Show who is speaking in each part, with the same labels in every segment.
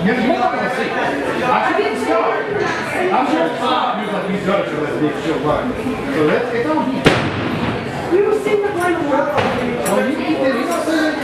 Speaker 1: You're not going to see. I didn't stop. I'm sure it's not. He's like, he's got to let it still run. So it's on him.
Speaker 2: You've seen the blame of the world.
Speaker 1: Well, you did. He's not saying that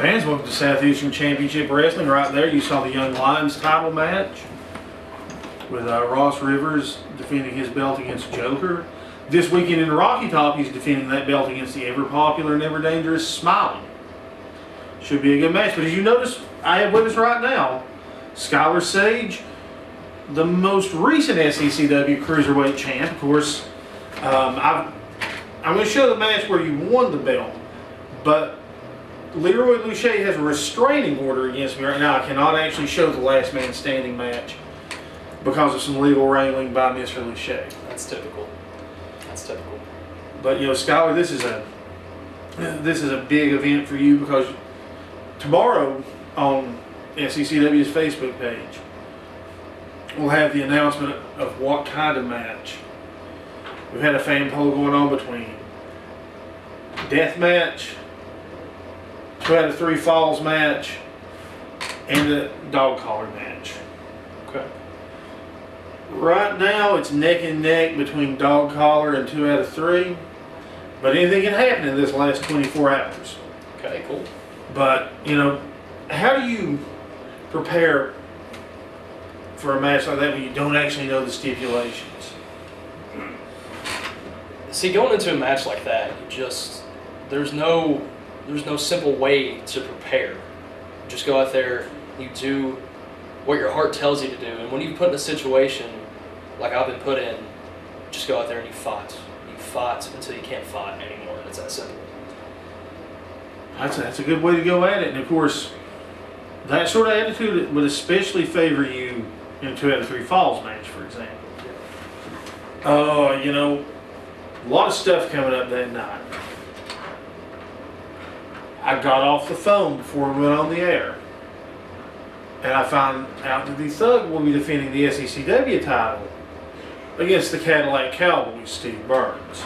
Speaker 1: Fans, welcome to Southeastern Championship Wrestling. Right there, you saw the Young Lions title match with Ross Rivers defending his belt against Joker. This weekend in Rocky Top, he's defending that belt against the ever-popular and ever-dangerous Smiley. Should be a good match. But as you notice, I have with us right now Skylar Sage, the most recent SECW Cruiserweight champ. Of course, I'm going to show the match where you won the belt, but Leroy Luche has a restraining order against me right now. I cannot actually show the last man standing match because of some legal wrangling by Mr. Luche.
Speaker 3: That's typical. That's typical.
Speaker 1: But you know, Skylar, this is a big event for you because tomorrow on SECW's Facebook page we'll have the announcement of what kind of match. We've had a fan poll going on between death match, 2 out of 3 falls match, and the dog collar match.
Speaker 3: Okay.
Speaker 1: Right now it's neck and neck between dog collar and 2 out of 3, but anything can happen in this last 24 hours.
Speaker 3: Okay, cool.
Speaker 1: But you know, how do you prepare for a match like that when you don't actually know the stipulations?
Speaker 3: See, going into a match like that, there's no simple way to prepare. Just go out there, you do what your heart tells you to do, and when you put in a situation like I've been put in, just go out there and you fight. You fight until you can't fight anymore, and it's that simple.
Speaker 1: That's a good way to go at it, and of course, that sort of attitude would especially favor you in a 2 out of 3 falls match, for example. You know, a lot of stuff coming up that night. I got off the phone before we went on the air, and I found out that the Thug will be defending the SECW title against the Cadillac Cowboy, Steve Burns.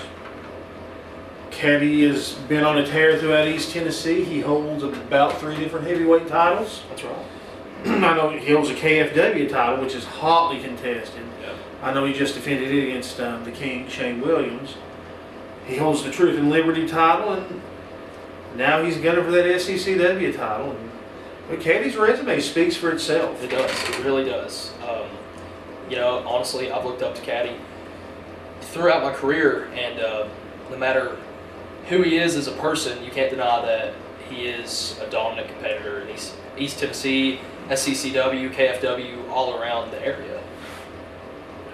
Speaker 1: Caddy has been on a tear throughout East Tennessee. He holds about 3 different heavyweight titles.
Speaker 3: That's right.
Speaker 1: I know he holds a KFW title, which is hotly contested.
Speaker 3: Yep.
Speaker 1: I know he just defended it against the King, Shane Williams. He holds the Truth and Liberty title, and now he's gunning for that SECW title. But Caddy's resume speaks for itself.
Speaker 3: It does. It really does. You know, honestly, I've looked up to Caddy throughout my career, and no matter who he is as a person, you can't deny that he is a dominant competitor in East Tennessee, SECW, KFW, all around the area.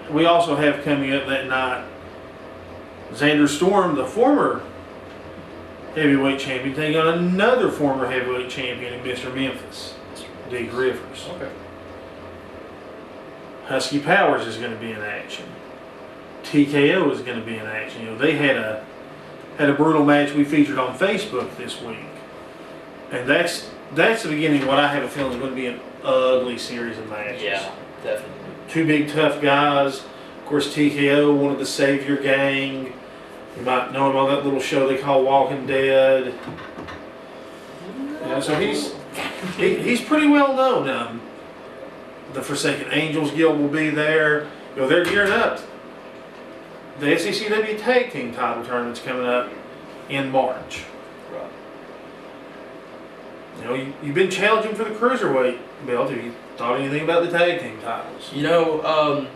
Speaker 1: We also have coming up that night Xander Storm, the former heavyweight champion, taking on another former heavyweight champion in Mr. Memphis, Deke Rivers.
Speaker 3: Okay.
Speaker 1: Husky Powers is going to be in action. TKO is going to be in action. You know, they had a brutal match we featured on Facebook this week, and that's the beginning of what I have a feeling is going to be an ugly series of matches.
Speaker 3: Yeah, definitely.
Speaker 1: 2 big tough guys. Of course, TKO, one of the Savior gang. You might know him on that little show they call Walking Dead. Yeah, so he's pretty well known. The Forsaken Angels Guild will be there. You know, they're gearing up. The SECW Tag Team title tournament's coming up in March.
Speaker 3: Right.
Speaker 1: You know, you've been challenging for the Cruiserweight belt. Have you thought anything about the Tag Team titles?
Speaker 3: You know,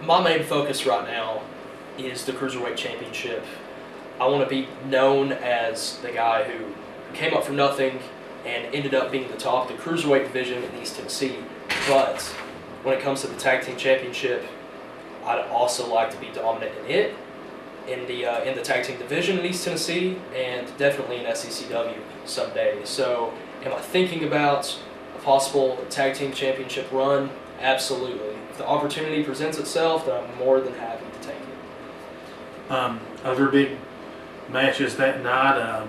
Speaker 3: my main focus right now is the Cruiserweight Championship. I want to be known as the guy who came up from nothing and ended up being the top of the Cruiserweight division in East Tennessee. But when it comes to the Tag Team Championship, I'd also like to be dominant in it, in the Tag Team division in East Tennessee, and definitely in SECW someday. So, am I thinking about a possible Tag Team Championship run? Absolutely. If the opportunity presents itself, then I'm more than happy to take it.
Speaker 1: Other big matches that night,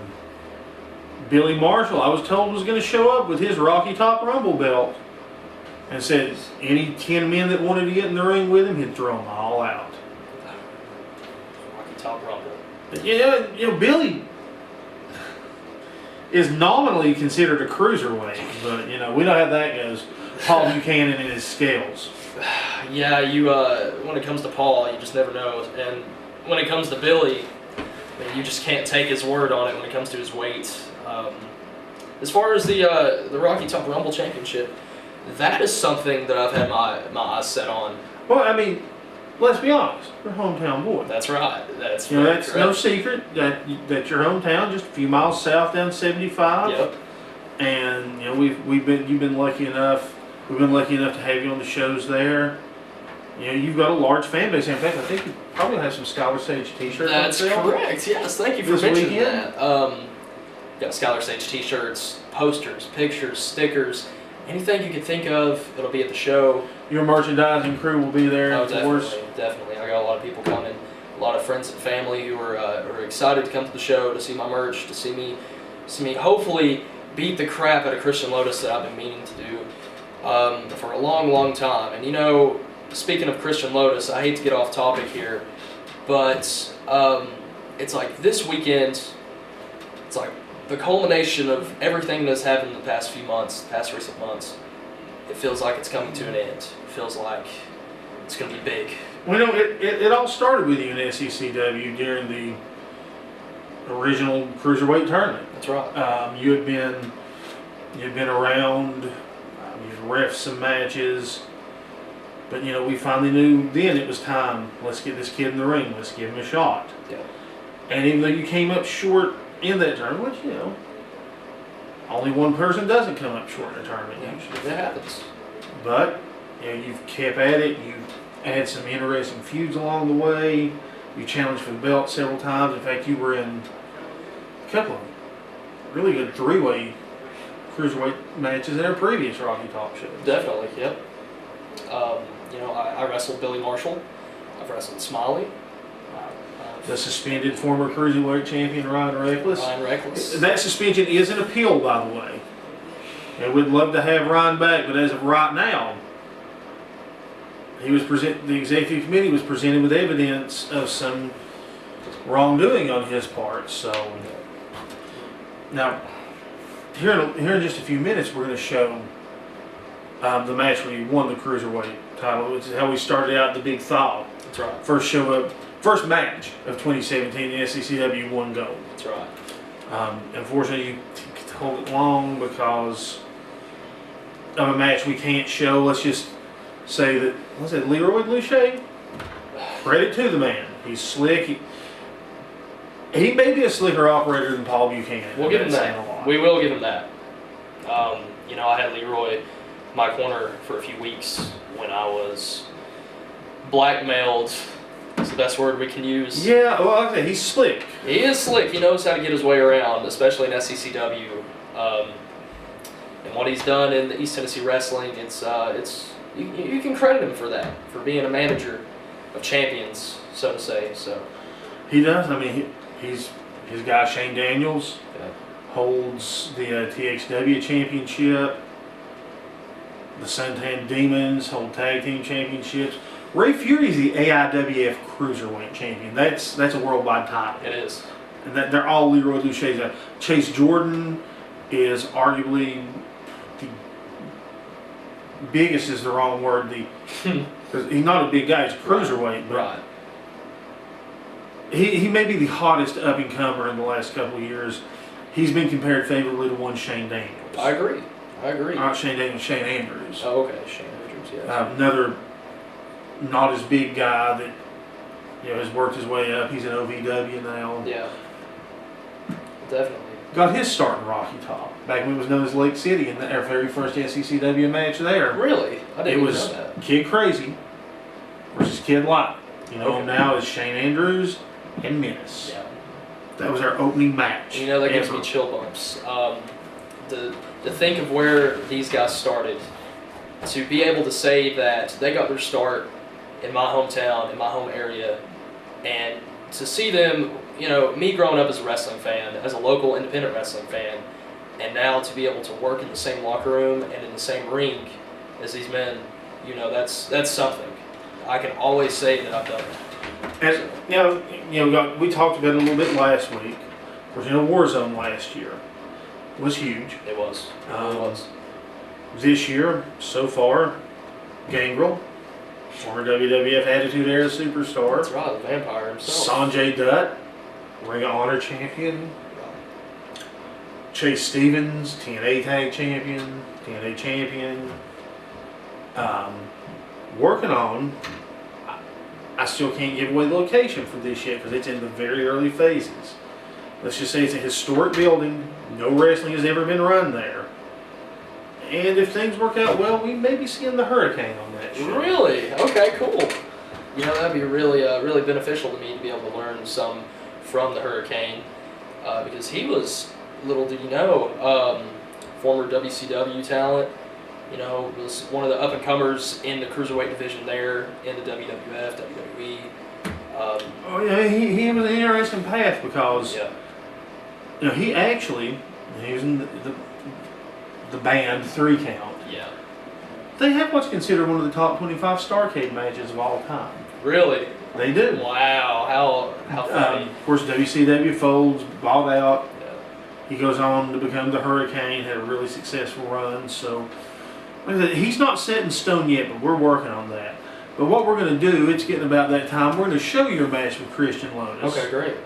Speaker 1: Billy Marshall, I was told, was going to show up with his Rocky Top Rumble belt, and said any 10 men that wanted to get in the ring with him, he'd throw them all out.
Speaker 3: Rocky Top Rumble.
Speaker 1: But yeah, you know, Billy is nominally considered a cruiserweight, but you know, we know how that goes. Paul Buchanan and his scales.
Speaker 3: Yeah, when it comes to Paul, you just never know. And when it comes to Billy, I mean, you just can't take his word on it when it comes to his weight. As far as the Rocky Top Rumble Championship, that is something that I've had my eyes set on.
Speaker 1: Well, I mean, let's be honest, you're a hometown boy.
Speaker 3: That's right. That's
Speaker 1: that's
Speaker 3: correct.
Speaker 1: no secret that your hometown, just a few miles south down 75.
Speaker 3: Yep.
Speaker 1: And you know, you've been lucky enough. We've been lucky enough to have you on the shows there. You know, you've got a large fan base. In fact, I think you probably have some Skylar Sage T-shirts.
Speaker 3: That's correct. Yes, thank you for
Speaker 1: This
Speaker 3: mentioning
Speaker 1: weekend?
Speaker 3: that. Got Skylar Sage T-shirts, posters, pictures, stickers, anything you could think of. It'll be at the show.
Speaker 1: Your merchandising crew will be there,
Speaker 3: Oh,
Speaker 1: of course.
Speaker 3: definitely. I got a lot of people coming, a lot of friends and family who are excited to come to the show, to see my merch, to see me hopefully beat the crap out of Christian Lotus that I've been meaning to do for a long, long time. And you know, speaking of Christian Lotus, I hate to get off topic here, but it's like this weekend, it's like the culmination of everything that's happened in the past few months, past recent months. It feels like it's coming to an end. It feels like it's going to be big.
Speaker 1: Well, you know, it all started with you in SECW during the original Cruiserweight tournament.
Speaker 3: That's right.
Speaker 1: You had been around, you'd ref some matches, but you know, we finally knew then it was time. Let's get this kid in the ring. Let's give him a shot.
Speaker 3: Yeah.
Speaker 1: And even though you came up short in that tournament, which, you know, only one person doesn't come up short in a tournament usually.
Speaker 3: That happens.
Speaker 1: But you know, you've kept at it. You've had some interesting feuds along the way. You challenged for the belt several times. In fact, you were in a couple of really good three-way cruiserweight matches in our previous Rocky Top shows.
Speaker 3: Definitely, yep. You know, I wrestled Billy Marshall. I've wrestled Smiley.
Speaker 1: The suspended former cruiserweight champion Ryan Reckless.
Speaker 3: Ryan Reckless.
Speaker 1: That suspension is an appeal, by the way. And we'd love to have Ryan back, but as of right now, the executive committee was presented with evidence of some wrongdoing on his part. So now, here in just a few minutes, we're going to show the match where you won the cruiserweight title, which is how we started out the Big Thaw.
Speaker 3: That's right.
Speaker 1: First match of 2017, the SECW won gold.
Speaker 3: That's right.
Speaker 1: Unfortunately, you hold it long because of a match we can't show. Let's just say that, what's it, Leroy Luce? Credit to the man. He's slick. He may be a slicker operator than Paul Buchanan.
Speaker 3: We'll give him that. We will give him that. You know, I had Leroy in my corner for a few weeks when I was blackmailed. That's the best word we can use.
Speaker 1: Yeah, well, like I said, he's slick.
Speaker 3: He is slick. He knows how to get his way around, especially in SECW. And what he's done in the East Tennessee wrestling, you can credit him for that, for being a manager of champions, so to say. So
Speaker 1: He does. I mean, his guy Shane Daniels
Speaker 3: yeah.
Speaker 1: holds the TXW championship. The Suntan Demons hold tag team championships. Ray Fury's the AIWF Cruiserweight Champion. That's a worldwide title.
Speaker 3: It is.
Speaker 1: And that they're all Leroy Duchesne. Chase Jordan is arguably the biggest is the wrong word. Because he's not a big guy. He's a cruiserweight. But
Speaker 3: Right.
Speaker 1: He may be the hottest up and comer in the last couple of years. He's been compared favorably to one Shane Daniels.
Speaker 3: I agree.
Speaker 1: Not Shane Daniels, Shane Andrews.
Speaker 3: Oh, okay. Shane Andrews, yeah.
Speaker 1: Another not as big guy that has worked his way up. He's an OVW now.
Speaker 3: Yeah. Definitely.
Speaker 1: Got his start in Rocky Top back when it was known as Lake City in our very first SECW match there.
Speaker 3: Really? I didn't
Speaker 1: It
Speaker 3: even
Speaker 1: was
Speaker 3: know that.
Speaker 1: Kid Crazy versus Kid Light. You know him now as Shane Andrews and Menace.
Speaker 3: Yeah.
Speaker 1: That was our opening match.
Speaker 3: That gives me chill bumps. To think of where these guys started, to be able to say that they got their start in my hometown, in my home area, and to see them, me growing up as a wrestling fan, as a local independent wrestling fan, and now to be able to work in the same locker room and in the same ring as these men, that's something. I can always say that I've done it.
Speaker 1: And we talked about it a little bit last week. Of course, Warzone last year was huge.
Speaker 3: It was. It was.
Speaker 1: This year, so far, Gangrel, former WWF Attitude Era superstar.
Speaker 3: That's right, the vampire himself.
Speaker 1: Sanjay Dutt, Ring of Honor champion. Chase Stevens, TNA Tag Champion, TNA Champion. Working on, I still can't give away the location for this yet because it's in the very early phases. Let's just say it's a historic building. No wrestling has ever been run there. And if things work out well, we may be seeing the Hurricane on that show.
Speaker 3: Really? Okay, cool. That'd be really, really beneficial to me to be able to learn some from the Hurricane because he was, little did you know, former WCW talent. Was one of the up and comers in the cruiserweight division there in the WWF, WWE.
Speaker 1: He was an interesting path because
Speaker 3: Yeah.
Speaker 1: he was in the band 3 Count.
Speaker 3: Yeah.
Speaker 1: They have what's considered one of the top 25 Starrcade matches of all time.
Speaker 3: Really?
Speaker 1: They do.
Speaker 3: Wow. How funny.
Speaker 1: Of course, WCW folds, bought out.
Speaker 3: Yeah.
Speaker 1: He goes on to become the Hurricane, had a really successful run. So, like I said, he's not set in stone yet, but we're working on that. But what we're going to do, it's getting about that time, we're going to show you a match with Christian Lotus.
Speaker 3: Okay, great.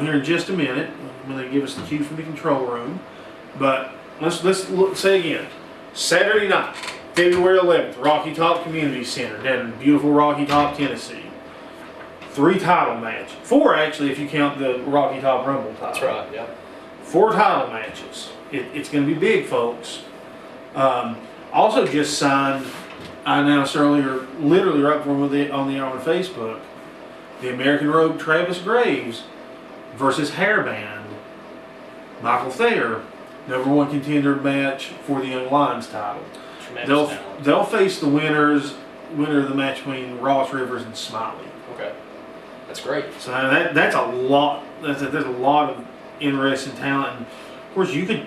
Speaker 1: Here in just a minute, when they give us the cue from the control room. But let's say again, Saturday night, February 11th, Rocky Top Community Center, down in beautiful Rocky Top, Tennessee. 3 title match. 4 actually, if you count the Rocky Top Rumble title.
Speaker 3: That's right. Yeah.
Speaker 1: 4 title matches. It's going to be big, folks. Also just signed, I announced earlier, literally right before on Facebook, the American Rogue Travis Graves versus Hairband Michael Thayer, #1 contender match for the Young Lions title.
Speaker 3: Tremendous talent.
Speaker 1: They'll face the winner of the match between Ross Rivers and Smiley.
Speaker 3: Okay. That's great.
Speaker 1: So that's a lot. There's a lot of interesting talent, and of course you could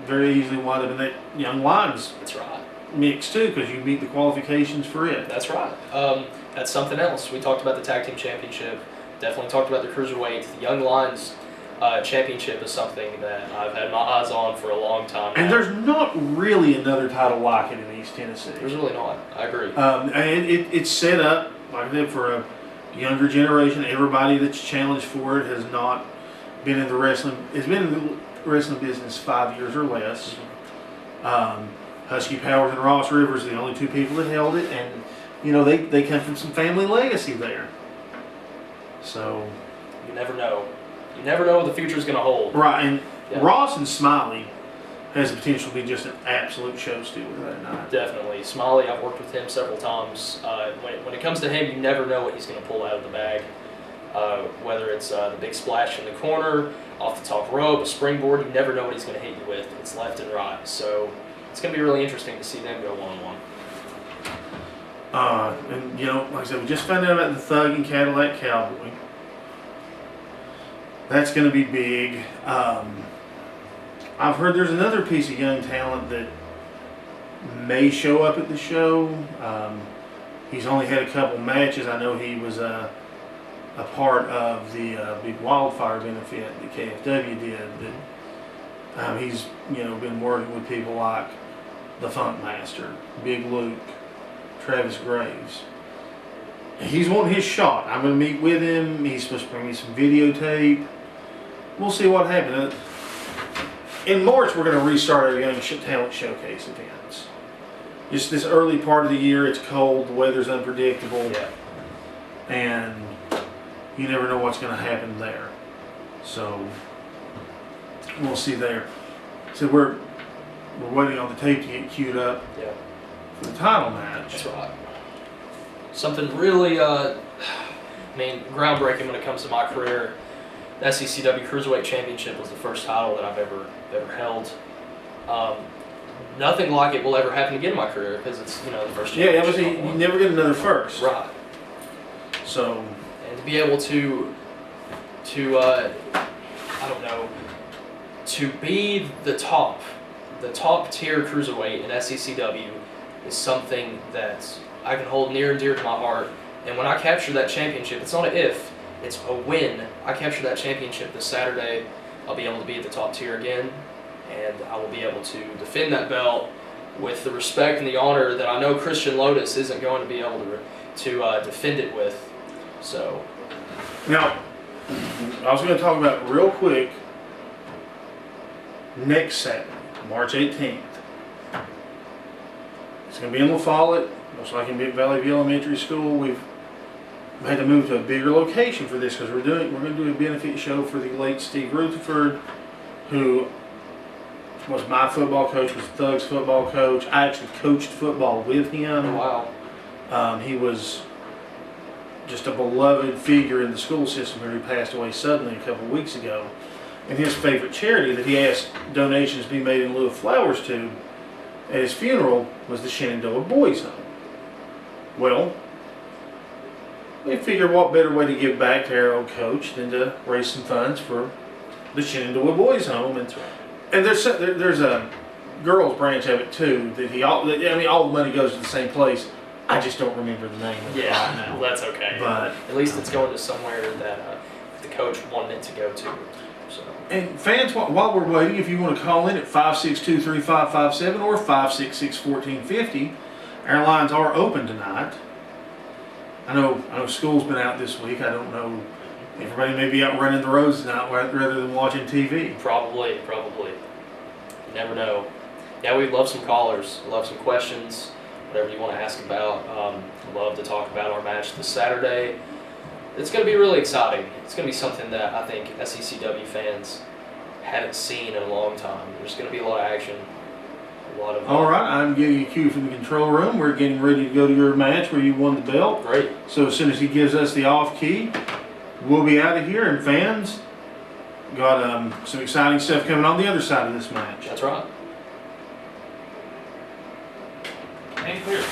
Speaker 1: very easily wind up in that Young Lions
Speaker 3: That's right.
Speaker 1: mix too, because you meet the qualifications for it.
Speaker 3: That's right. That's something else. We talked about the Tag Team Championship. Definitely talked about the Cruiserweight. The Young Lions Championship is something that I've had my eyes on for a long time now.
Speaker 1: And there's not really another title like it in East Tennessee.
Speaker 3: There's really not. I agree.
Speaker 1: And it's set up like that for a younger generation. Everybody that's challenged for it has not been in the wrestling. Has been in the wrestling business 5 years or less. Husky Powers and Ross Rivers are the only 2 people that held it, and they come from some family legacy there. So
Speaker 3: You never know. You never know what the future is going to hold.
Speaker 1: right, and
Speaker 3: Yeah.
Speaker 1: Ross and Smiley has the potential to be just an absolute show stealer that night.
Speaker 3: Definitely. Smiley, I've worked with him several times. When it comes to him, you never know what he's going to pull out of the bag. Whether it's the big splash in the corner, off the top rope, a springboard, you never know what he's going to hit you with. It's left and right. So it's going to be really interesting to see them go one-on-one.
Speaker 1: And like I said, we just found out about the Thug and Cadillac Cowboy. That's going to be big. I've heard there's another piece of young talent that may show up at the show. He's only had a couple matches. I know he was a part of the big wildfire benefit that KFW did. That he's been working with people like the Funk Master, Big Luke, Travis Graves. He's wanting his shot. I'm going to meet with him. He's supposed to bring me some videotape. We'll see what happens. In March, we're going to restart our Young Talent Showcase events. Just this early part of the year, it's cold, the weather's unpredictable, and you never know what's going to happen there. So we'll see there. So we're waiting on the tape to get queued up for the title match.
Speaker 3: That's right. Something really, groundbreaking when it comes to my career. The SECW Cruiserweight Championship was the first title that I've ever held. Nothing like it will ever happen again in my career because it's the first championship.
Speaker 1: Yeah, you never get another first.
Speaker 3: Right.
Speaker 1: So,
Speaker 3: and to be able to be the top tier cruiserweight in SECW is something that I can hold near and dear to my heart. And when I capture that championship, it's not an if, it's a win. I capture that championship this Saturday, I'll be able to be at the top tier again, and I will be able to defend that belt with the respect and the honor that I know Christian Lotus isn't going to be able to defend it with. So
Speaker 1: now, I was going to talk about real quick next Saturday, March 18th. It's going to be in La Follette, most likely in Valley View Elementary School. We've had to move to a bigger location for this because we're going to do a benefit show for the late Steve Rutherford, who was my football coach, was Thug's football coach. I actually coached football with him.
Speaker 3: Wow.
Speaker 1: He was just a beloved figure in the school system where he passed away suddenly a couple of weeks ago. And his favorite charity that he asked donations to be made in lieu of flowers to at his funeral was the Shenandoah Boys Home. Well, we figured what better way to give back to our old coach than to raise some funds for the Shenandoah Boys Home. And there's a girls branch of it too that all the money goes to the same place. I just don't remember the name of it right now.
Speaker 3: Well, that's okay.
Speaker 1: But
Speaker 3: at least it's going to somewhere that the coach wanted it to go to. So.
Speaker 1: And fans, while we're waiting, if you want to call in at 562-3557 or 566-1450, our lines are open tonight. I know school's been out this week. I don't know. Everybody may be out running the roads tonight rather than watching TV.
Speaker 3: Probably. You never know. Yeah, we'd love some callers. Love some questions. Whatever you want to ask about. Love to talk about our match this Saturday. It's going to be really exciting. It's going to be something that I think SECW fans haven't seen in a long time. There's going to be a lot of action. All
Speaker 1: right, I'm getting a cue from the control room. We're getting ready to go to your match where you won the belt.
Speaker 3: Great.
Speaker 1: So as soon as he gives us the off key, we'll be out of here. And fans, got some exciting stuff coming on the other side of this match.
Speaker 3: That's right.
Speaker 1: And clear.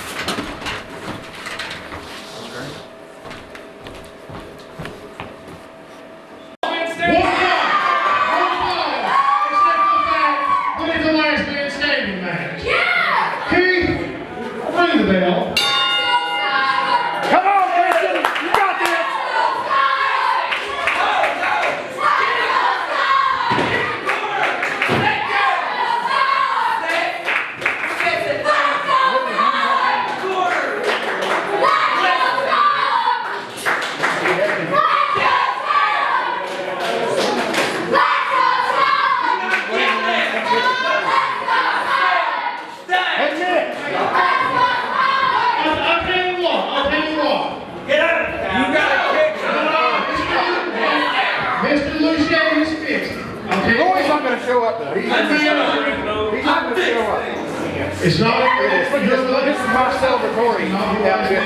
Speaker 4: It's not. This is my celebratory outfit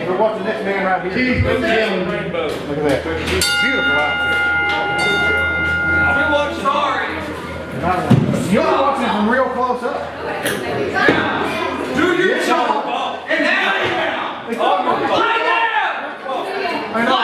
Speaker 4: for watching this man right here. Look at that. Beautiful outfit.
Speaker 5: I'll be watching. Sorry.
Speaker 4: You're watching it from real close up.
Speaker 5: Yeah. Do your job. And now you out. Lie down. Lie down.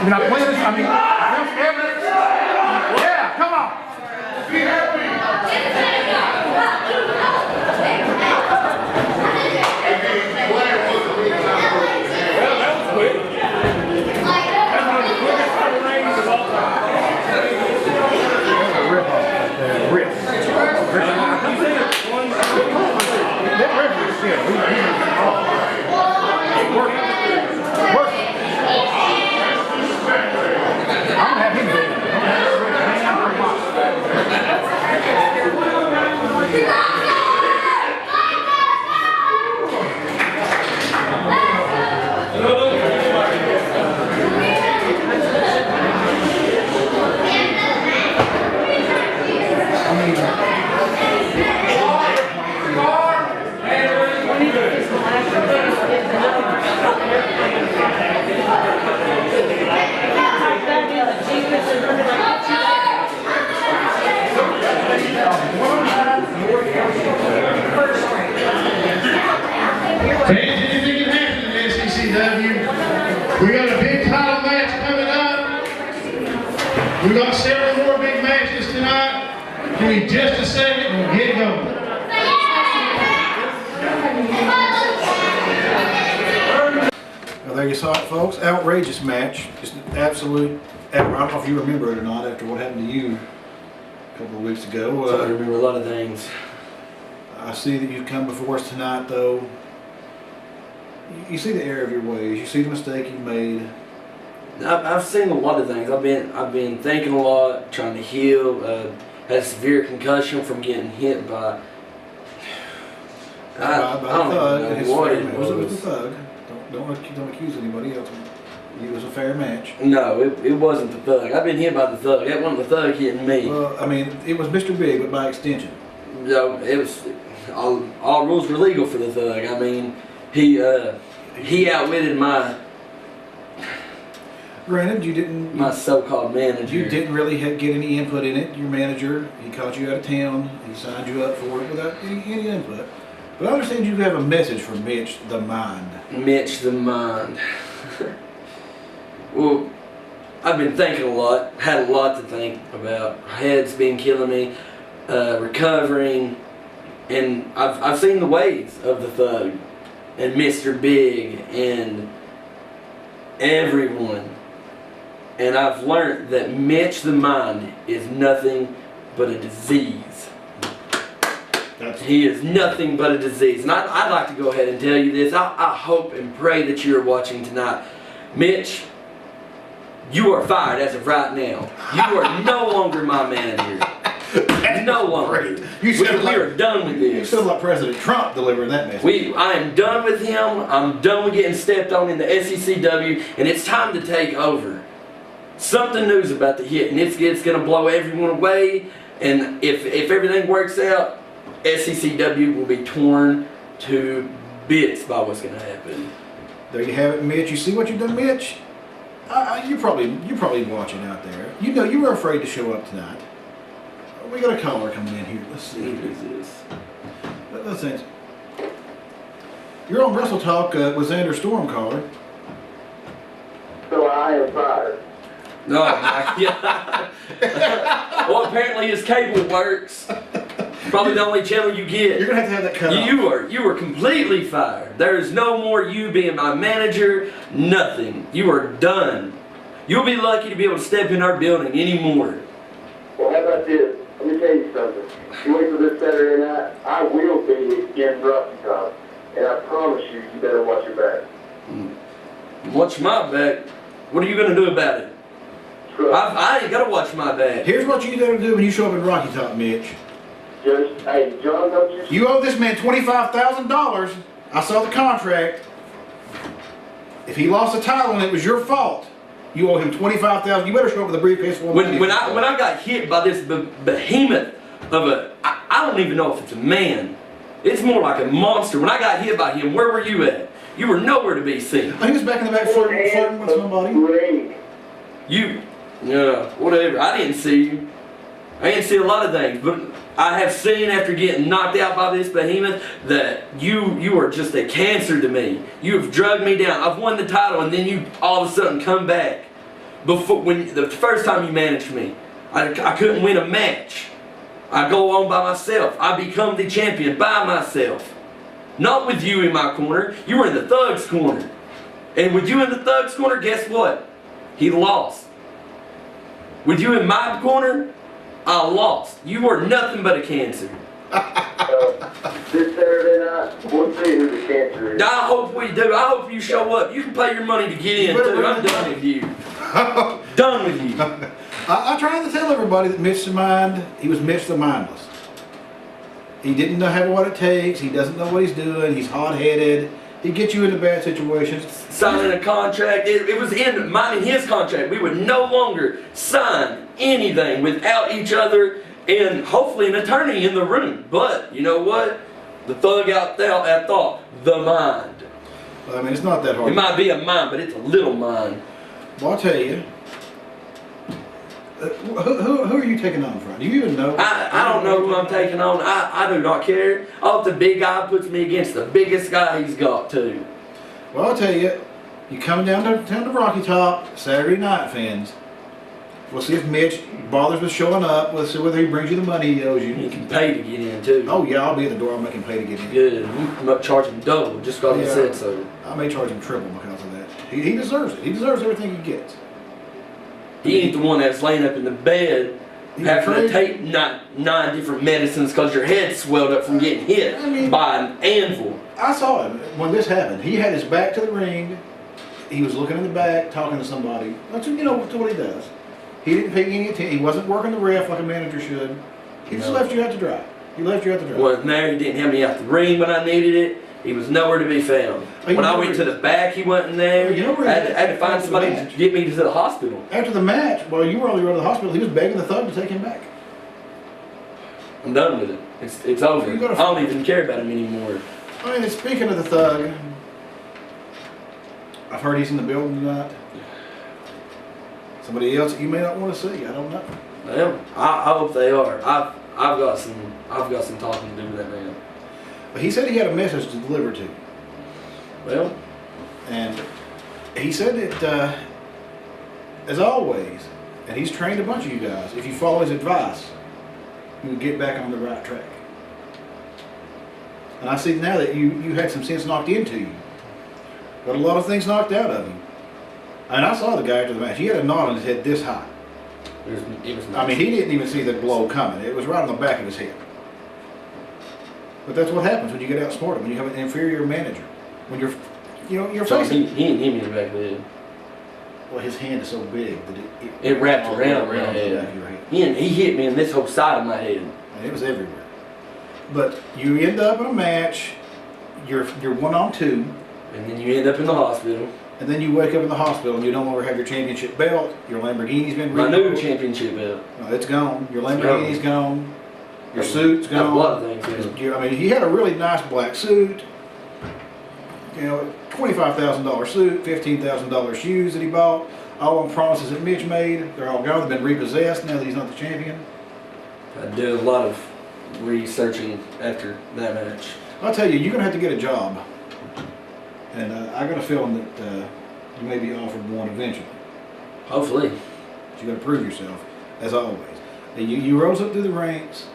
Speaker 4: You're not playing this? I mean, evidence. Yeah, come on. Be happy.
Speaker 5: Well, that was quick. That's one of the quickest title reigns of all time.
Speaker 4: Rip off. Rip. That referee is shit. Work. I'm gonna have him do it.
Speaker 6: Fans, anything can happen in the SECW. We got a big title match coming up. We got several more big matches tonight. Give me just a second and we'll get going.
Speaker 4: Well, there you saw it, folks. Outrageous match. Just absolute. I don't know if you remember it or not after what happened to you a couple of weeks ago.
Speaker 7: I remember a lot of things.
Speaker 4: I see that you've come before us tonight, though. You see the error of your ways. You see the mistake you made.
Speaker 7: I've seen a lot of things. I've been thinking a lot, trying to heal. Had a severe concussion from getting hit by. I don't
Speaker 4: thug.
Speaker 7: even know what it
Speaker 4: It was the thug. Don't accuse anybody else. It was a fair match.
Speaker 7: No, it wasn't the thug. I've been hit by the thug. That wasn't the thug hitting me.
Speaker 4: Well, I mean, it was Mr. Big, but by extension.
Speaker 7: No, it was all rules were legal for the thug. I mean, he outwitted my
Speaker 4: Granted, you didn't.
Speaker 7: my so-called manager.
Speaker 4: You didn't really get any input in it. Your manager, he caught you out of town. He signed you up for it without any input. But I understand you have a message from Mitch the Mind.
Speaker 7: Mitch the Mind. Well, I've been thinking a lot. Had a lot to think about. Head's been killing me. Recovering, and I've seen the ways of the thug, and Mr. Big, and everyone. And I've learned that Mitch the Mind is nothing but a disease. He is nothing but a disease. And I'd like to go ahead and tell you this. I hope and pray that you're watching tonight. Mitch, you are fired as of right now. You are no longer my manager. No longer. We are done with this.
Speaker 4: You sound like President Trump delivering that message.
Speaker 7: I am done with him. I'm done with getting stepped on in the SECW, and it's time to take over. Something new's about to hit, and it's going to blow everyone away. And if everything works out, SECW will be torn to bits by what's going to happen.
Speaker 4: There you have it, Mitch. You see what you've done, Mitch? You're probably watching out there. You know you were afraid to show up tonight. We got a caller coming in here. Let's see.
Speaker 7: Who is this?
Speaker 4: Listen, you're on WrestleTalk with Xander Storm, caller.
Speaker 8: So I am fired.
Speaker 7: No, my God. Well, apparently his cable works. Probably the only channel you get.
Speaker 4: You're gonna have that cut off.
Speaker 7: You were completely fired. There is no more you being my manager. Nothing. You are done. You'll be lucky to be able to step in our building anymore.
Speaker 8: Well, how about this? Let me tell you something. You wait till this Saturday night, I will be in WrestleTalk, and I promise you, you better watch your back.
Speaker 7: Watch my back? What are you gonna do about it? I ain't gotta watch my back.
Speaker 4: Here's what you gotta do when you show up in Rocky Top, Mitch.
Speaker 8: Just, hey, John, don't you...
Speaker 4: You owe this man $25,000. I saw the contract. If he lost the title and it was your fault, you owe him $25,000. You better show up with a briefcase for
Speaker 7: When I got hit by this behemoth of I don't even know if it's a man. It's more like a monster. When I got hit by him, where were you at? You were nowhere to be seen.
Speaker 4: He was back in the back flirting with somebody.
Speaker 7: Yeah, whatever. I didn't see you. I didn't see a lot of things, but I have seen after getting knocked out by this behemoth that you are just a cancer to me. You have drugged me down. I've won the title, and then you all of a sudden come back. before when the first time you managed me, I couldn't win a match. I go on by myself. I become the champion by myself. Not with you in my corner. You were in the Thug's corner. And with you in the Thug's corner, guess what? He lost. With you in my corner, I lost. You were nothing but a cancer.
Speaker 8: This Saturday night, we'll see who the cancer is.
Speaker 7: I hope we do. I hope you show up. You can pay your money to get in too. I'm done with you. Done with you.
Speaker 4: I tried to tell everybody that Mitch the Mind, he was Mitch the Mindless. He didn't know how what it takes. He doesn't know what he's doing. He's hot-headed. He'd get you into bad situations.
Speaker 7: Signing a contract. It was in his contract. We would no longer sign anything without each other and hopefully an attorney in the room. But you know what? The Thug out there thought the mind.
Speaker 4: Well, I mean, it's not that hard.
Speaker 7: It might be a mind, but it's a little mind.
Speaker 4: Well, I'll tell you. Who are you taking on from? Do you even know?
Speaker 7: I don't know who I'm taking on. I do not care. I hope the big guy puts me against the biggest guy he's got too.
Speaker 4: Well, I'll tell you. You coming down to Rocky Top Saturday night, fans. We'll see if Mitch bothers with showing up. We'll see whether he brings you the money he owes you.
Speaker 7: He can pay to get in too.
Speaker 4: Oh yeah, I'll be at the door. I'll make him pay to get in.
Speaker 7: Good. I'm not charging double just because he said so.
Speaker 4: I may charge him triple because of that. He deserves it. He deserves everything he gets.
Speaker 7: He ain't the one that's laying up in the bed having to take nine different medicines because your head swelled up from getting hit by an anvil.
Speaker 4: I saw him when this happened. He had his back to the ring. He was looking in the back, talking to somebody. That's what he does. He didn't pay any attention. He wasn't working the ref like a manager should. He just left you out to dry. He left you out to dry.
Speaker 7: Wasn't there. He didn't have me out the ring when I needed it. He was nowhere to be found. When I went to the back, he wasn't there. I had to find somebody to get me to the hospital.
Speaker 4: After the match, while you were on the road to the hospital, he was begging the Thug to take him back.
Speaker 7: I'm done with it. It's over. I don't even care about him anymore.
Speaker 4: I mean, speaking of the Thug, I've heard he's in the building tonight. Somebody else that you may not want to see. I don't know.
Speaker 7: Well, I hope they are. I've got some talking to do with that man.
Speaker 4: But he said he had a message to deliver to you.
Speaker 7: Well,
Speaker 4: and he said that, as always, and he's trained a bunch of you guys, if you follow his advice, you will get back on the right track. And I see now that you had some sense knocked into you. Got a lot of things knocked out of you. And I saw the guy after the match. He had a knot on his head this high.
Speaker 7: it was nice.
Speaker 4: I mean, he didn't even see the blow coming. It was right on the back of his head. But that's what happens when you get outsmarted, when you have an inferior manager. When you're
Speaker 7: So
Speaker 4: facing...
Speaker 7: he didn't hit me in the back of the head.
Speaker 4: Well, his hand is so big that
Speaker 7: It wrapped
Speaker 4: all
Speaker 7: around my
Speaker 4: the back
Speaker 7: head.
Speaker 4: of your head.
Speaker 7: He hit me in this whole side of my head.
Speaker 4: And it was everywhere. But you end up in a match, you're 1-on-2,
Speaker 7: And then you end up in the hospital.
Speaker 4: and then you wake up in the hospital and you no longer have your championship belt, your Lamborghini's been
Speaker 7: My
Speaker 4: removed.
Speaker 7: new championship belt.
Speaker 4: No, it's gone. Your Lamborghini's gone. Your suit's
Speaker 7: I have a lot
Speaker 4: gone.
Speaker 7: of things.
Speaker 4: I mean, he had a really nice black suit. $25,000 suit, $15,000 shoes that he bought. All on promises that Mitch made. They're all gone. They've been repossessed now that he's not the champion.
Speaker 7: I did a lot of researching after that match.
Speaker 4: I'll tell you, you're going to have to get a job. And I got a feeling that you may be offered one eventually.
Speaker 7: Hopefully.
Speaker 4: But you got to prove yourself, as always. And you rose up through the ranks.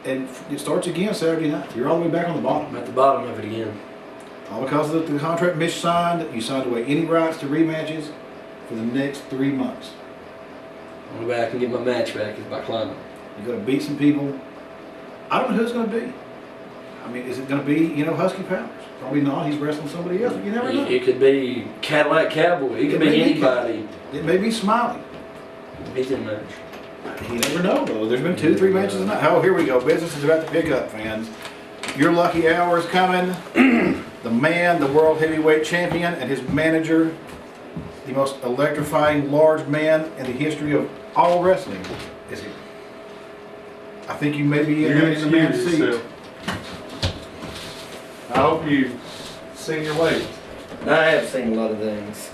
Speaker 4: And it starts again Saturday night. You're all the way back on the bottom.
Speaker 7: I'm at the bottom of it again.
Speaker 4: All because of the contract Mitch signed. You signed away any rights to rematches for the next 3 months.
Speaker 7: The only way I can get my match back is by climbing.
Speaker 4: You got to beat some people. I don't know who it's going to be. I mean, is it going to be, Husky Powers? Probably not. He's wrestling somebody else. You never know.
Speaker 7: It could be Cadillac Cowboy. It could be anybody.
Speaker 4: It may be Smiley.
Speaker 7: He's in match.
Speaker 4: You never know, though. There's been 2-3 matches tonight. Oh, here we go. Business is about to pick up, fans. Your lucky hour is coming. The man, the world heavyweight champion, and his manager, the most electrifying large man in the history of all wrestling, is here. I think you may be in the man's seat.
Speaker 5: I hope you've seen your weight.
Speaker 7: I have seen a lot of things.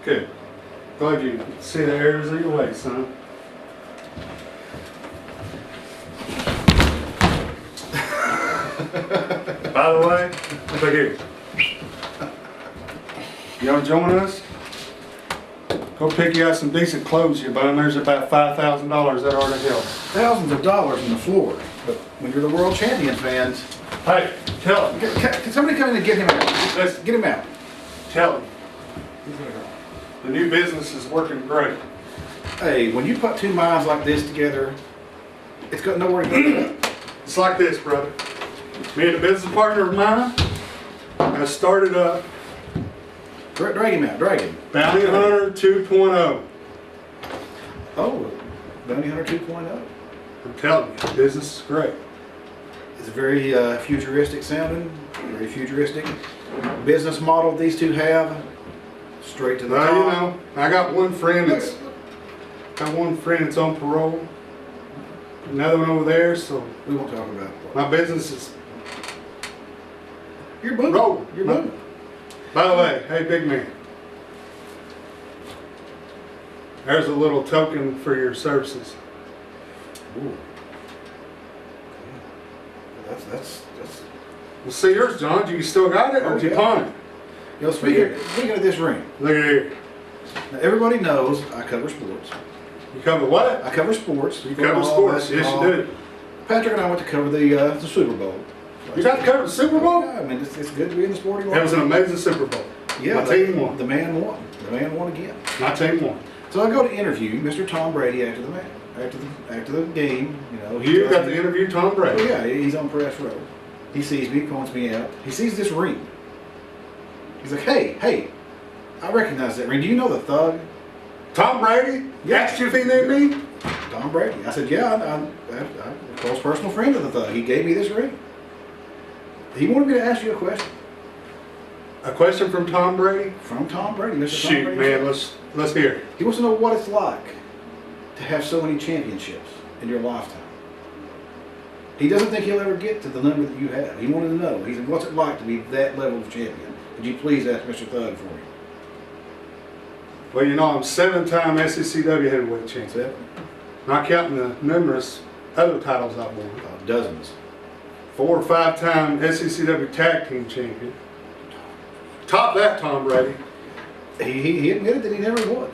Speaker 5: Good. Glad you see the errors of your ways, son. By the way, look here. Y'all join us? Go pick you out some decent clothes you buy, and there's about $5,000 that ought to help.
Speaker 4: Thousands of dollars on the floor. But when you're the world champion, fans,
Speaker 5: Hey, tell him.
Speaker 4: can somebody come in and get him out?
Speaker 5: Let's
Speaker 4: Get him out.
Speaker 5: tell him. The new business is working great.
Speaker 4: Hey, when you put two minds like this together, it's got nowhere to go.
Speaker 5: It's like this, brother. Me and a business partner of mine, I started up
Speaker 4: Drag him out, drag him.
Speaker 5: Bounty Hunter 2.0.
Speaker 4: Oh, Bounty Hunter 2.0.
Speaker 5: I'm telling you, the business is great.
Speaker 4: It's a very futuristic sounding, very futuristic business model these two have. Straight to the
Speaker 5: Well, you
Speaker 4: top.
Speaker 5: know, I got one friend that's on parole. Another one over there, so
Speaker 4: We won't talk about it.
Speaker 5: my business is
Speaker 4: You're moving.
Speaker 5: rolling.
Speaker 4: You're moving.
Speaker 5: By the way, hey, big man. There's a little token for your services.
Speaker 4: Ooh. That's.
Speaker 5: Well, see yours, John. You still got it, or did you pawn it?
Speaker 4: You know, speaking of this ring,
Speaker 5: Look at here.
Speaker 4: now everybody knows I cover sports.
Speaker 5: You cover what?
Speaker 4: I cover sports.
Speaker 5: You cover
Speaker 4: Football,
Speaker 5: sports. Yes,
Speaker 4: basketball.
Speaker 5: you do.
Speaker 4: Patrick and I went to cover the Super Bowl.
Speaker 5: You got to cover the Super Bowl?
Speaker 4: Yeah, I mean, it's good to be in the sporting
Speaker 5: That was an
Speaker 4: world.
Speaker 5: amazing Super Bowl.
Speaker 4: Yeah,
Speaker 5: My team won.
Speaker 4: The man won. The man won again.
Speaker 5: My team won.
Speaker 4: So I go to interview Mr. Tom Brady after the match, after the game. You know, he
Speaker 5: You
Speaker 4: tells
Speaker 5: got
Speaker 4: me-
Speaker 5: to interview Tom
Speaker 4: Oh
Speaker 5: Brady.
Speaker 4: yeah, he's on press row. He sees me, points me out. He sees this ring. He's like, hey, I recognize that ring. Do you know the Thug?
Speaker 5: Tom Brady asked you if he knew me?
Speaker 4: Tom Brady. I said, yeah, I'm a close personal friend of the Thug. He gave me this ring. He wanted me to ask you a question.
Speaker 5: A question from Tom Brady?
Speaker 4: From Tom Brady, Mr. Tom
Speaker 5: Shoot,
Speaker 4: Brady.
Speaker 5: man, let's hear it.
Speaker 4: He wants to know what it's like to have so many championships in your lifetime. He doesn't think he'll ever get to the number that you have. He wanted to know. He said, what's it like to be that level of champion? Could you please ask Mr. Thug for me?
Speaker 5: Well, you know, I'm 7-time SECW heavyweight champion.
Speaker 4: Seven?
Speaker 5: Not counting the numerous other titles I've won.
Speaker 4: Dozens.
Speaker 5: 4 or 5-time SECW tag team champion. Top that, Tom Brady.
Speaker 4: He admitted that he never would.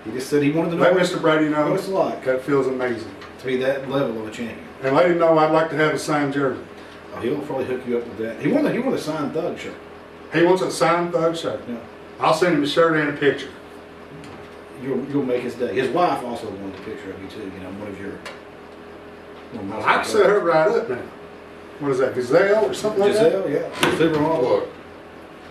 Speaker 4: He just said he wanted to know
Speaker 5: Let
Speaker 4: what
Speaker 5: Mr. Brady know
Speaker 4: it's like
Speaker 5: that feels amazing.
Speaker 4: to be that level of a champion.
Speaker 5: And let him know I'd like to have a signed jersey.
Speaker 4: Oh, he'll probably hook you up with that. He wanted a signed Thug shirt.
Speaker 5: He wants a signed Thug shirt.
Speaker 4: Yeah.
Speaker 5: I'll send him a shirt and a picture.
Speaker 4: You'll make his day. His wife also wanted a picture of you too. You know, one of your.
Speaker 5: I can set her right up now. What is that, Gazelle or something like that?
Speaker 4: Giselle, yeah. Supermodel.
Speaker 9: Look,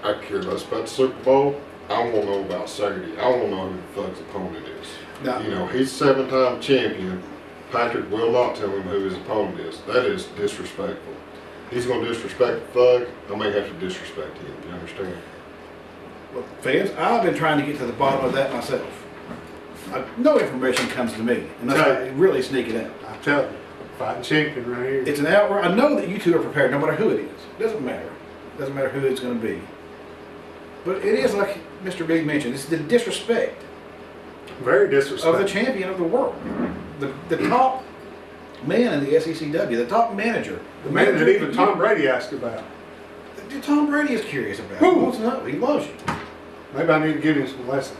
Speaker 9: I care less about the Super Bowl. I want to know about Saturday. I want to know who the Thug's opponent is.
Speaker 4: No.
Speaker 9: You know, he's 7-time champion. Patrick will not tell him who his opponent is. That is disrespectful. He's going to disrespect the Thug. I may have to disrespect him. You understand?
Speaker 4: Well, fans, I've been trying to get to the bottom of that myself. No information comes to me, unless I really sneak it out.
Speaker 5: I'm telling you, fighting champion right here.
Speaker 4: It's an outright. I know that you two are prepared, no matter who it is. Doesn't matter. Doesn't matter who it's going to be. But it is like Mr. Big mentioned. It's the disrespect
Speaker 5: Very
Speaker 4: of the
Speaker 5: disrespectful.
Speaker 4: champion of the world, the top man in the SECW, the top manager,
Speaker 5: The man that even Tom Brady asked about.
Speaker 4: Tom Brady is curious about.
Speaker 5: Who?
Speaker 4: He wants to know. He loves you.
Speaker 5: Maybe I need to give him some lessons.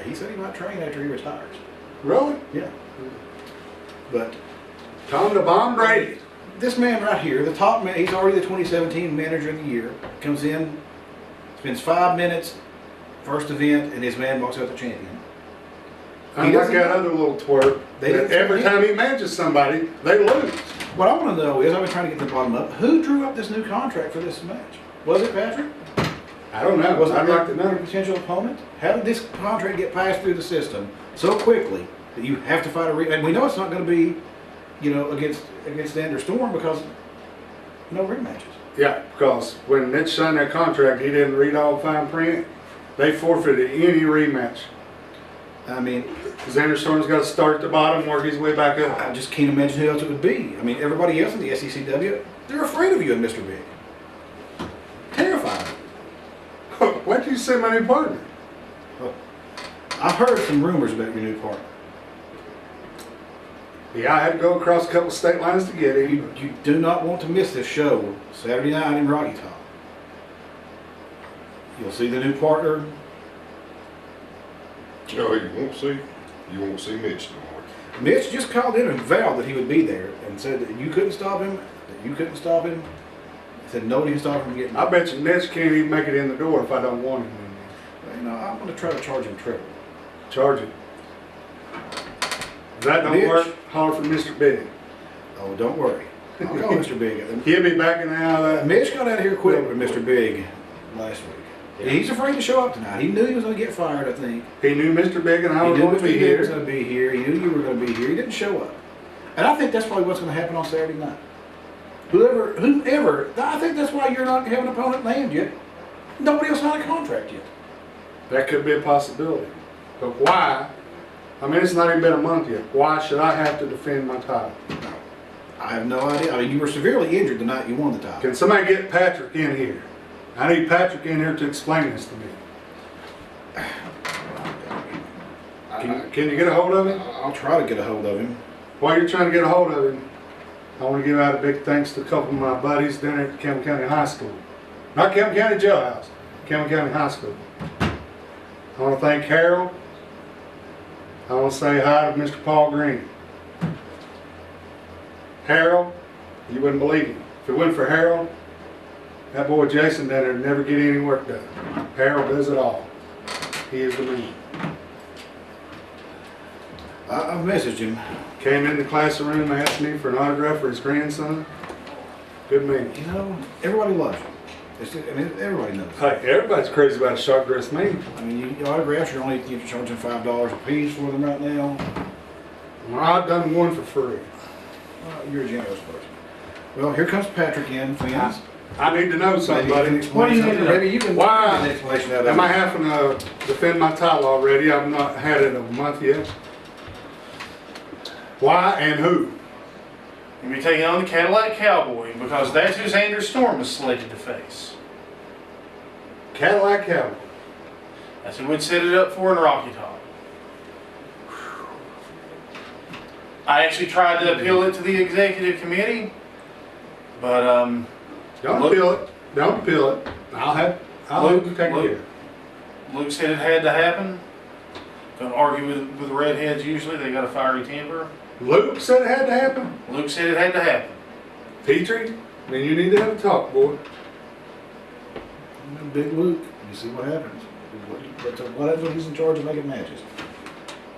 Speaker 4: He said he might train after he retires.
Speaker 5: Really?
Speaker 4: Yeah. But
Speaker 5: Tom the Bomb Brady.
Speaker 4: this man right here, the top man, he's already the 2017 manager of the year, comes in, spends 5 minutes, first event, and his man walks out the champion.
Speaker 5: Unlike
Speaker 4: doesn't
Speaker 5: that
Speaker 4: know.
Speaker 5: other little twerp,
Speaker 4: They
Speaker 5: that
Speaker 4: didn't
Speaker 5: every
Speaker 4: say
Speaker 5: time he manages somebody, they lose.
Speaker 4: What I want to know is, I've been trying to get to the bottom of, who drew up this new contract for this match? Was it Patrick?
Speaker 5: I don't know.
Speaker 4: Was it
Speaker 5: I'd like to
Speaker 4: another
Speaker 5: know.
Speaker 4: potential opponent? How did this contract get passed through the system so quickly that you have to fight a and we know it's not going to be, you know, against Andrew Storm because no rematches.
Speaker 5: Yeah, because when Mitch signed that contract, he didn't read all the fine print. They forfeited any rematch.
Speaker 4: I mean,
Speaker 5: Because Andrew Storm's got to start at the bottom, work his way back up.
Speaker 4: I just can't imagine who else it would be. I mean, everybody else in the SECW, they're afraid of you and Mr. Big. Terrified.
Speaker 5: Why'd you say my new partner?
Speaker 4: I've heard some rumors about your new partner.
Speaker 5: Yeah, I had to go across a couple state lines to get him.
Speaker 4: You do not want to miss this show Saturday night in Rocky Top. You'll see the new partner.
Speaker 9: You know who you won't see? You won't see Mitch no more.
Speaker 4: Mitch just called in and vowed that he would be there and said that you couldn't stop him, that you couldn't stop him. He said nobody can stop him from getting
Speaker 5: I bet you Mitch can't even make it in the door if I don't want him in there.
Speaker 4: You know, I'm going to try to charge him triple.
Speaker 5: Charge him. If that don't
Speaker 4: Mitch.
Speaker 5: work, holler for Mr. Big.
Speaker 4: Oh, don't worry. I'll call Mr. Big.
Speaker 5: He'll be backing out of that.
Speaker 4: Mitch got out of here quick with Mr. Big last week. He's afraid to show up tonight. He knew he was going to get fired, I think.
Speaker 5: He knew Mr. Big and I
Speaker 4: He
Speaker 5: was
Speaker 4: knew
Speaker 5: going to be
Speaker 4: Mr. Big was
Speaker 5: here.
Speaker 4: going to be here. He knew you were going to be here. He didn't show up. And I think that's probably what's going to happen on Saturday night. Whoever, I think that's why you're not having an opponent named yet. Nobody else signed a contract yet.
Speaker 5: That could be a possibility. But why? I mean, it's not even been a month yet. Why should I have to defend my title?
Speaker 4: No. I have no idea. I mean, you were severely injured the night you won the title.
Speaker 5: Can somebody get Patrick in here? I need Patrick in here to explain this to me. Can you get a hold of him?
Speaker 4: I'll try to get a hold of him.
Speaker 5: While you're trying to get a hold of him, I want to give out a big thanks to a couple of my buddies down at Campbell County High School. Not Campbell County Jailhouse, Campbell County High School. I want to thank Harold. I want to say hi to Mr. Paul Green. Harold, you wouldn't believe him. If it wasn't for Harold, that boy Jason down there would never get any work done. Harold does it all. He is the man.
Speaker 4: I've messaged him.
Speaker 5: Came in the classroom, asked me for an autograph for his grandson. Good man.
Speaker 4: You know, everybody loves you. Everybody knows.
Speaker 5: Hey, everybody's crazy about a sharp dressed man.
Speaker 4: I mean, you autographs, you're charging $5 a piece for them right now.
Speaker 5: Well, I've done one for free.
Speaker 4: You're a generous person. Well, here comes Patrick in, fans.
Speaker 5: I need to know something, buddy.
Speaker 4: What do you need to know? Maybe you can
Speaker 5: Why
Speaker 4: get an explanation out of
Speaker 5: am I
Speaker 4: it.
Speaker 5: having to defend my title already? I've not had it a month yet. Why and who?
Speaker 1: You'll be taking on the Cadillac Cowboy because that's who Xander Storm is slated to face.
Speaker 5: Cadillac Cowboy.
Speaker 1: That's who we'd set it up for in Rocky Top. I actually tried to appeal it to the executive committee, but
Speaker 5: Don't
Speaker 1: Luke-
Speaker 5: appeal it. Don't appeal it. I'll
Speaker 1: Luke-
Speaker 5: take care.
Speaker 1: Luke- Luke said it had to happen. Don't argue with redheads usually, they got a fiery temper.
Speaker 5: Luke said it had to happen.
Speaker 1: Luke said it had to happen.
Speaker 5: Petrie, then you need to have a talk, boy.
Speaker 4: Big Luke, you see what happens. What happens when he's in charge of making matches?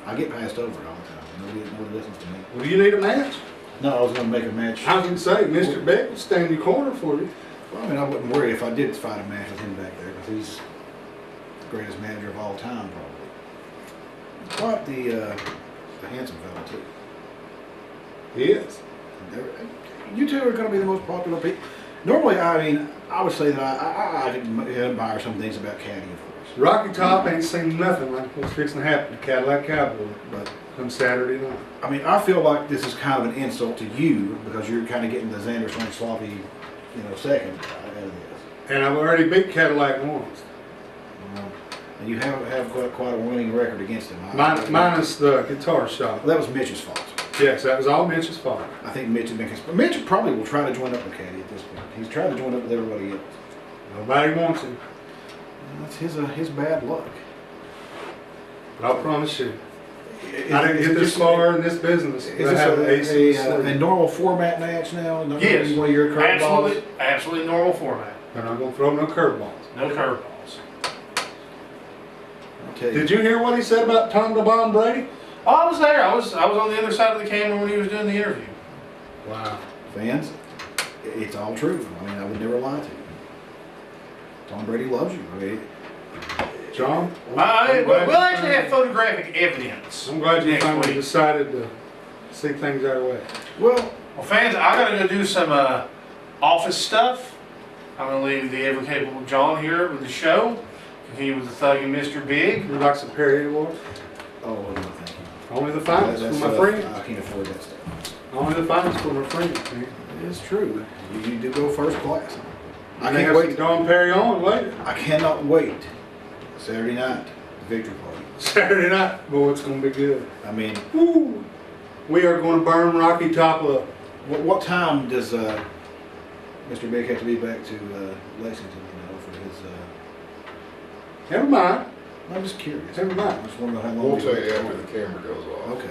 Speaker 4: I get passed over all the time. Nobody listens to me.
Speaker 5: Well, do you need a match?
Speaker 4: No, I was going to make a match.
Speaker 5: I was going to say, Mr. Beck will stand in your corner for you.
Speaker 4: Well, I mean, I wouldn't worry if I did fight a match with him back there, because he's the greatest manager of all time, probably. Quite the handsome fellow, too.
Speaker 5: He is.
Speaker 4: You two are going to be the most popular people. Normally, I mean, I would say that I admire some things about Caddy, of course.
Speaker 5: Rocky Top ain't seen nothing like what's fixing to happen to Cadillac Cowboy,
Speaker 4: But
Speaker 5: come Saturday night.
Speaker 4: I mean, I feel like this is kind of an insult to you because you're kind of getting the Xander Sloppy, second out of this.
Speaker 5: And I've already beat Cadillac once.
Speaker 4: And you have quite a winning record against him.
Speaker 5: Minus the guitar shop.
Speaker 4: That was Mitch's fault.
Speaker 5: Yes, that was all Mitch's fault.
Speaker 4: I think Mitch had been but Mitch probably will try to join up with Caddy at this point. He's trying to join up with everybody else.
Speaker 5: Nobody wants him.
Speaker 4: That's his bad luck.
Speaker 5: But I promise you, I didn't get this far in this business.
Speaker 4: Is this a normal format match now?
Speaker 1: Yes,
Speaker 4: One of your curveballs?
Speaker 1: absolutely normal format.
Speaker 5: They're not going to throw no curveballs.
Speaker 1: No curveballs.
Speaker 4: I'll tell you.
Speaker 5: Did you hear what he said about Tom DeBon Brady?
Speaker 1: Oh, I was there. I was on the other side of the camera when he was doing the interview.
Speaker 5: Wow.
Speaker 4: Fans, it's all true. I mean, I would never lie to you. Tom Brady loves you. I mean,
Speaker 5: John?
Speaker 1: We'll actually have photographic evidence.
Speaker 5: I'm glad you
Speaker 1: next
Speaker 5: finally
Speaker 1: week.
Speaker 5: decided to see things our way.
Speaker 4: well,
Speaker 1: Fans, I gotta go do some office stuff. I'm gonna leave the ever capable John here with the show. Continue with the Thug and Mr. Big.
Speaker 5: Would you like some Perry Awards?
Speaker 4: oh, no, thank you.
Speaker 5: Only the finest
Speaker 4: That's,
Speaker 5: for my friends.
Speaker 4: I can't afford that stuff.
Speaker 5: Only the finest for my friends, man.
Speaker 4: It is true. You do go first class. I
Speaker 5: And they
Speaker 4: can't
Speaker 5: have
Speaker 4: wait.
Speaker 5: some Don Perry on later.
Speaker 4: I cannot wait. Saturday night, the victory party.
Speaker 5: Saturday night, boy, it's going to be good.
Speaker 4: I mean,
Speaker 5: Woo! We are going to burn Rocky Top up.
Speaker 4: what time does Mr. Big have to be back to Lexington? For his
Speaker 5: Never mind.
Speaker 4: I'm just curious.
Speaker 5: Never mind.
Speaker 4: I just want to know how long.
Speaker 9: We'll tell you after the camera goes off.
Speaker 4: Okay.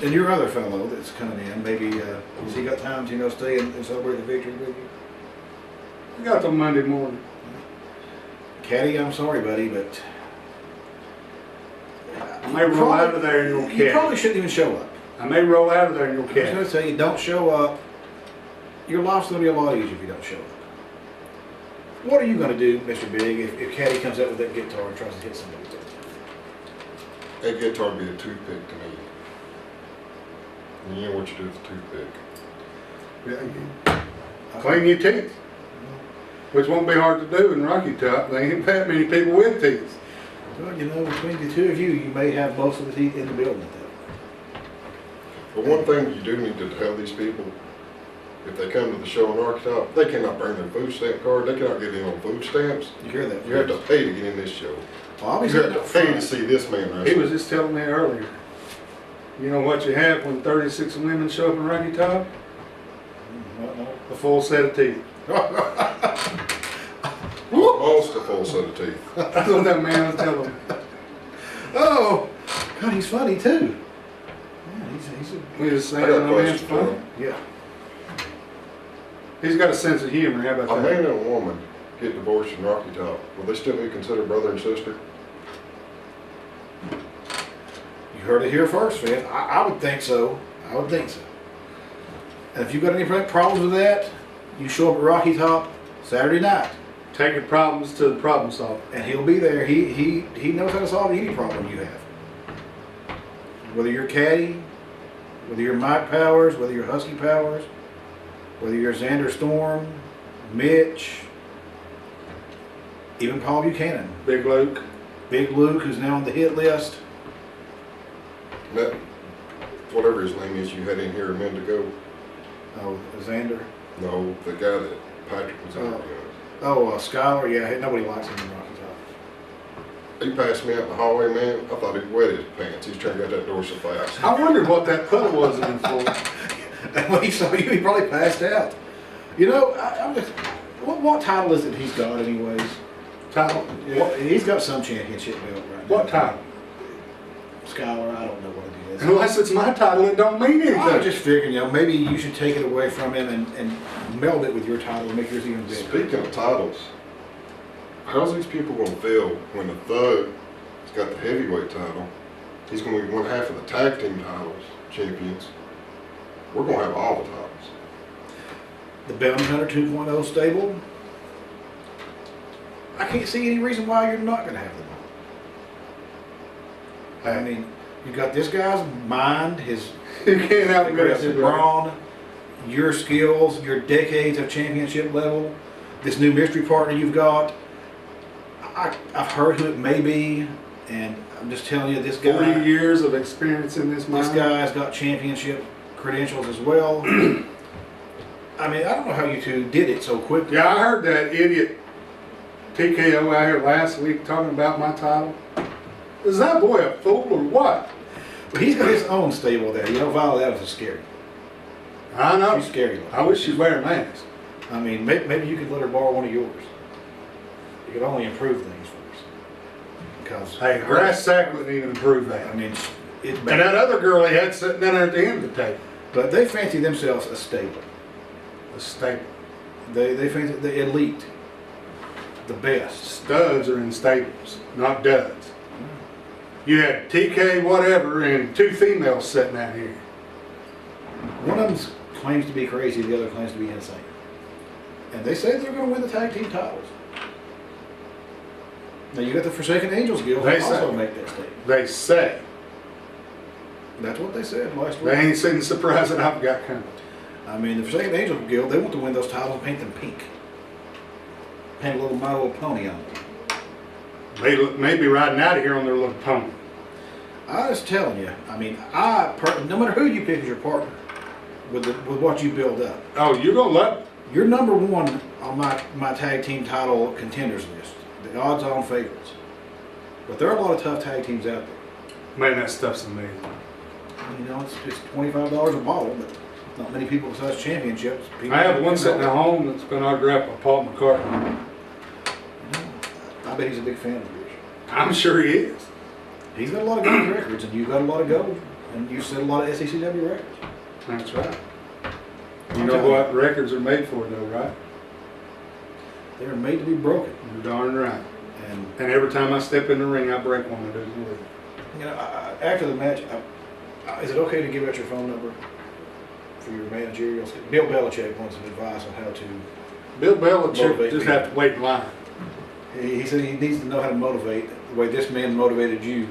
Speaker 4: And your other fellow that's coming in, maybe, has he got time to, stay and celebrate the victory with you?
Speaker 5: We got till Monday morning.
Speaker 4: Caddy, I'm sorry, buddy, but
Speaker 5: I may roll out of there and you'll
Speaker 4: you
Speaker 5: catch.
Speaker 4: probably shouldn't even show up.
Speaker 5: I may roll out of there and you'll
Speaker 4: I'm just
Speaker 5: catch.
Speaker 4: going to tell you, don't show up. Your life's going to be a lot easier if you don't show up. What are you going to do, Mr. Big, if Caddy comes up with that guitar and tries to hit somebody with it?
Speaker 9: That guitar would be a toothpick to me. And you know what you do with a toothpick.
Speaker 5: Clean your teeth. Which won't be hard to do in Rocky Top. There ain't that many people with teeth.
Speaker 4: Well, between the two of you, you may have most of the teeth in the building at that point.
Speaker 9: But one thing you do need to tell these people, if they come to the show in Arkansas, they cannot bring their food stamp card. They cannot get in on food stamps.
Speaker 4: You hear that?
Speaker 9: You have to pay to get in this show.
Speaker 4: Well, I'll be
Speaker 9: You
Speaker 4: sitting
Speaker 9: have
Speaker 4: up
Speaker 9: to pay to
Speaker 4: front.
Speaker 9: see this man wrestle.
Speaker 5: He was just telling me earlier. You know what you have when 36 women show up in Rocky Top? A full set of teeth.
Speaker 9: Almost a full set of teeth.
Speaker 5: That's what that man was telling me.
Speaker 4: Oh, God, he's funny too. Yeah, he's a,
Speaker 5: We just
Speaker 9: I
Speaker 5: saying
Speaker 9: got
Speaker 5: that
Speaker 9: a
Speaker 5: man's
Speaker 9: question for
Speaker 5: funny.
Speaker 9: him.
Speaker 4: yeah.
Speaker 5: He's got a sense of humor. How
Speaker 9: A
Speaker 5: about
Speaker 9: man
Speaker 5: that?
Speaker 9: and a woman get divorced in Rocky Top. Will they still be considered brother and sister?
Speaker 4: You heard it here first, man. I would think so. I would think so. And if you've got any problems with that, you show up at Rocky Top Saturday night,
Speaker 5: Take your problems to the problem solver.
Speaker 4: and he'll be there. He knows how to solve any problem you have. Whether you're Caddy, whether you're Mike Powers, whether you're Husky Powers, whether you're Xander Storm, Mitch, even Paul Buchanan,
Speaker 5: Big Luke.
Speaker 4: Big Luke, who's now on the hit list.
Speaker 9: That, whatever his name is you had in here a minute ago.
Speaker 4: Oh, Xander.
Speaker 9: No, the guy that Patrick was interviewing.
Speaker 4: Oh, Skylar. Yeah, nobody likes him in Rocky Top.
Speaker 9: He passed me out in the hallway, man. I thought he'd wet his pants. He's trying to get out that door so fast.
Speaker 5: I wondered what that puddle was in for.
Speaker 4: And when he saw you, he probably passed out. I'm just, what title is it he's got anyways?
Speaker 5: Title?
Speaker 4: He's got some championship belt right now.
Speaker 5: What title?
Speaker 4: Scholar, I don't know what it is.
Speaker 5: Unless it's my title, it don't mean
Speaker 4: I was
Speaker 5: anything.
Speaker 4: just figuring, maybe you should take it away from him and meld it with your title and make yours even bigger.
Speaker 9: Speaking of titles, how's these people going to feel when the Thug has got the heavyweight title? He's going to be one half of the tag team titles champions. We're going to have all the titles.
Speaker 4: The Bounty Hunter 2.0 stable, I can't see any reason why you're not going to have them all. I mean, you got this guy's mind, his
Speaker 5: You can't outwit
Speaker 4: aggressive
Speaker 5: it, right?
Speaker 4: brawn, your skills, your decades of championship level, this new mystery partner you've got. I've heard who it may be, and I'm just telling you, this
Speaker 5: 40
Speaker 4: guy,
Speaker 5: years of experience in this
Speaker 4: this
Speaker 5: mine.
Speaker 4: guy's got championship credentials as well. I mean, I don't know how you two did it so quickly.
Speaker 5: Yeah, I heard that idiot TKO out here last week talking about my title. Is that boy a fool or what?
Speaker 4: But he's got his own stable there. Violet Adams is scary.
Speaker 5: I know.
Speaker 4: She's scary.
Speaker 5: I wish she'd wear a mask.
Speaker 4: I mean, maybe you could let her borrow one of yours. You could only improve things for us. Because
Speaker 5: Hey, Grass Sack wouldn't even improve that.
Speaker 4: I mean, it's
Speaker 5: And
Speaker 4: bad.
Speaker 5: that other girl he had sitting down there at the end of the table.
Speaker 4: But they fancy themselves a stable.
Speaker 5: A staple.
Speaker 4: They fancy the elite, the best.
Speaker 5: Studs are in stables, not duds. You had TK whatever and two females sitting out here.
Speaker 4: One of them claims to be crazy, the other claims to be insane. And they say they're going to win the tag team titles. Now you got the Forsaken Angels Guild
Speaker 5: They
Speaker 4: who also
Speaker 5: say.
Speaker 4: make that statement.
Speaker 5: They say.
Speaker 4: That's what they said last week.
Speaker 5: They ain't seen the surprise that I've got coming.
Speaker 4: I mean, the Forsaken Angels Guild, they want to win those titles and paint them pink. Paint a little My Little Pony on them.
Speaker 5: They may be riding out of here on their little pony.
Speaker 4: I was telling you, I mean, no matter who you pick as your partner, with what you build up,
Speaker 5: Oh, you're going to love it.
Speaker 4: you're number one on my tag team title contenders list, the odds-on favorites. But there are a lot of tough tag teams out there.
Speaker 5: Man, that stuff's amazing.
Speaker 4: It's $25 a bottle, but not many people besides championships.
Speaker 5: I have one sitting at home that's been autographed by Paul McCartney.
Speaker 4: I bet he's a big fan of yours.
Speaker 5: I'm sure he is.
Speaker 4: He's got a lot of good records, and you've got a lot of gold, and you've set a lot of SECW records.
Speaker 5: That's right. You know what records are made for, though, right?
Speaker 4: They're made to be broken.
Speaker 5: You're darn right.
Speaker 4: And
Speaker 5: And every time I step in the ring, I break one of those rules.
Speaker 4: you know, after the match, is it okay to give out your phone number for your managerial? Bill Belichick wants some advice on how to.
Speaker 5: Bill Belichick
Speaker 4: Motivate
Speaker 5: just
Speaker 4: people.
Speaker 5: have to wait in line.
Speaker 4: He said he needs to know how to motivate the way this man motivated you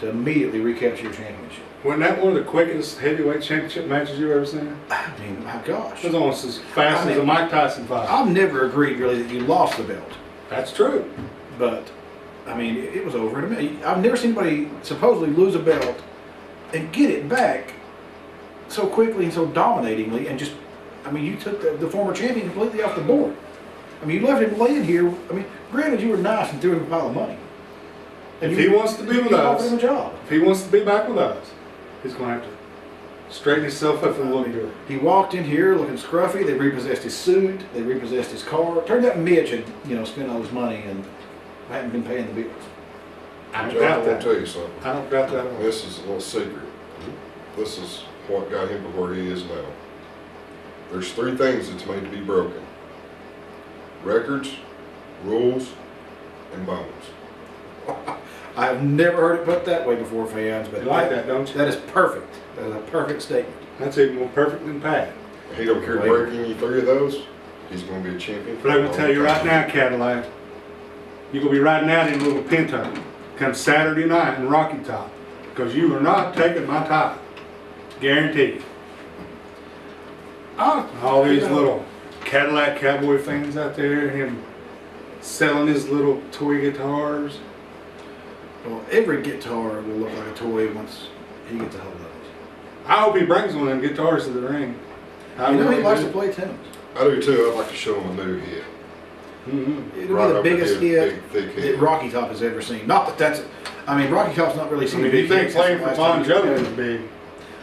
Speaker 4: to immediately recapture your championship.
Speaker 5: Wasn't that one of the quickest heavyweight championship matches you've ever seen?
Speaker 4: I mean, my gosh.
Speaker 5: It was almost as fast as a Mike Tyson fight.
Speaker 4: I've never agreed really that you lost the belt,
Speaker 5: That's true.
Speaker 4: but I mean, it was over in a minute. I've never seen anybody supposedly lose a belt and get it back so quickly and so dominatingly, and just, I mean, you took the former champion completely off the board. I mean, you left him laying here. I mean, granted, you were nice and threw him a pile of money. And
Speaker 5: If he wants to be with
Speaker 4: you offered
Speaker 5: us,
Speaker 4: him a job.
Speaker 5: if he wants to be back with us, he's going to have to straighten himself up and look good.
Speaker 4: He walked in here looking scruffy. They repossessed his suit. They repossessed his car. Turned out Mitch had, spent all his money and hadn't been paying the bills.
Speaker 5: I don't
Speaker 9: Joe, I
Speaker 5: doubt
Speaker 9: want to
Speaker 5: that.
Speaker 9: tell you something.
Speaker 5: I don't doubt that at all.
Speaker 9: This is a little secret. This is what got him to where he is now. There's three things that's made to be broken. Records, rules, and bones.
Speaker 4: I have never heard it put that way before, fans, but
Speaker 5: You like that, don't you?
Speaker 4: that is perfect. That is a perfect statement.
Speaker 5: That's even more perfect than Pat.
Speaker 9: He don't care breaking you three of those, he's going to be a champion.
Speaker 5: But I'm going to tell you right now, Cadillac, you're going to be riding out in a little Pinto come Saturday night in Rocky Top, because you are not taking my title. Guaranteed. All these little Cadillac cowboy fans out there, him selling his little toy guitars.
Speaker 4: Well, every guitar will look like a toy once he gets a hold of it.
Speaker 5: I hope he brings one of them guitars to the ring. I
Speaker 4: He
Speaker 5: really
Speaker 4: likes
Speaker 5: do.
Speaker 4: to play tunes.
Speaker 9: I do too. I'd like to show him a new hit.
Speaker 5: Mhm.
Speaker 4: It'll
Speaker 9: Right
Speaker 4: be the
Speaker 9: up the
Speaker 4: biggest
Speaker 9: head,
Speaker 4: hit
Speaker 9: big, thick
Speaker 4: that
Speaker 9: hit.
Speaker 4: Rocky Top has ever seen. Not that that's, I mean, Rocky Top's not really
Speaker 5: I
Speaker 4: seen
Speaker 5: mean,
Speaker 4: a
Speaker 5: you
Speaker 4: big
Speaker 5: think
Speaker 4: hit since
Speaker 5: playing
Speaker 4: the
Speaker 5: for
Speaker 4: last
Speaker 5: Bon
Speaker 4: time
Speaker 5: Jovi
Speaker 4: he
Speaker 5: was
Speaker 4: did.
Speaker 5: big?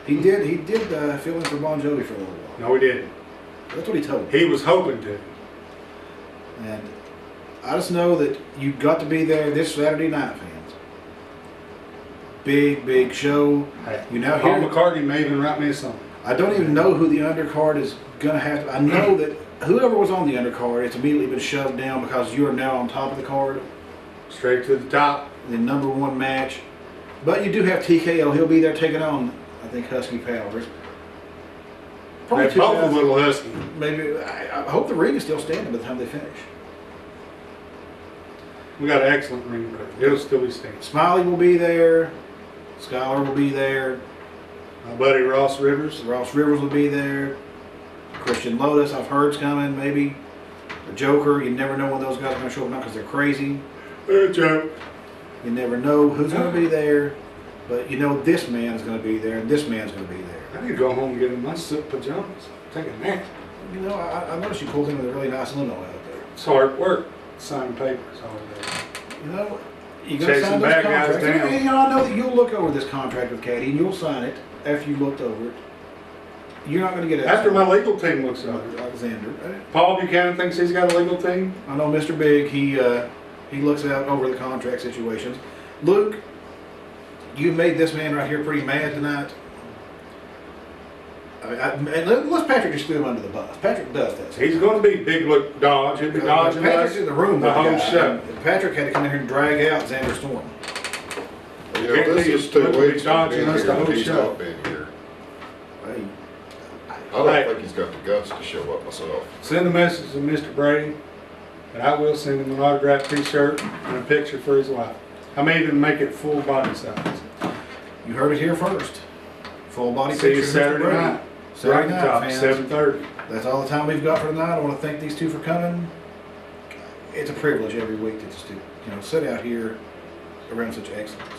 Speaker 4: He did fill in for Bon Jovi for a little while.
Speaker 5: No, he didn't.
Speaker 4: That's what he told me.
Speaker 5: He was hoping to.
Speaker 4: And I just know that you've got to be there this Saturday night, fans. Big show.
Speaker 5: Hey,
Speaker 4: You now
Speaker 5: Paul
Speaker 4: hear.
Speaker 5: McCartney may even write me a song.
Speaker 4: I don't even know who the undercard is gonna have to. I know that whoever was on the undercard, it's immediately been shoved down because you are now on top of the card,
Speaker 5: Straight to the top.
Speaker 4: the number one match. But you do have TKO. He'll be there taking on, I think, Husky Powers.
Speaker 5: They're both a
Speaker 4: 2000
Speaker 5: little husky.
Speaker 4: Maybe. I hope the ring is still standing by the time they finish.
Speaker 5: We got an excellent ring crew. It'll still be standing.
Speaker 4: Smiley will be there. Skylar will be there.
Speaker 5: My buddy Ross Rivers.
Speaker 4: Ross Rivers will be there. Christian Lotus, I've heard's coming, maybe. The Joker, you never know when those guys are going to show up now because they're crazy.
Speaker 5: Joe.
Speaker 4: You never know who's going to be there. But you know this man's going to be there and this man's going to be there.
Speaker 5: I need to go home and get in my silk pajamas. Take a nap.
Speaker 4: You know, I noticed you pulled in with a really nice limo out there.
Speaker 5: It's hard work. Signing papers all day.
Speaker 4: You know, you got to
Speaker 5: Chasing
Speaker 4: sign those
Speaker 5: bad guys
Speaker 4: contracts.
Speaker 5: down.
Speaker 4: You know, I know that you'll look over this contract with Katie and you'll sign it after you looked over it. You're not going to get it.
Speaker 5: After my legal team looks over it.
Speaker 4: Alexander.
Speaker 5: Paul Buchanan thinks he's got a legal team.
Speaker 4: I know Mr. Big, he looks out over the contract situations. Luke, you made this man right here pretty mad tonight. And let's Patrick just threw him under the bus. Patrick does that.
Speaker 5: He's going to be Big Luke Dodge. He'll be dodging
Speaker 4: Patrick's
Speaker 5: us
Speaker 4: in the room
Speaker 5: the
Speaker 4: with
Speaker 5: whole
Speaker 4: guy.
Speaker 5: show.
Speaker 4: Patrick had to come in here and drag out Xander Storm.
Speaker 9: You know, this is 2 weeks from being
Speaker 5: That's the
Speaker 9: here,
Speaker 5: whole
Speaker 9: he's
Speaker 5: show.
Speaker 9: not been here.
Speaker 4: Hey,
Speaker 9: I don't
Speaker 5: Hey.
Speaker 9: think he's got the guts to show up myself.
Speaker 5: Send a message to Mr. Brady, and I will send him an autographed T-shirt and a picture for his wife. I may even make it full body size.
Speaker 4: you heard it here first. Full body
Speaker 5: See you
Speaker 4: picture of Mr.
Speaker 5: Saturday
Speaker 4: Brady.
Speaker 5: night.
Speaker 4: Saturday
Speaker 5: Rocky
Speaker 4: night,
Speaker 5: Top,
Speaker 4: fans.
Speaker 5: 7:30.
Speaker 4: That's all the time we've got for tonight. I want to thank these two for coming. It's a privilege every week to just sit out here around such excellence.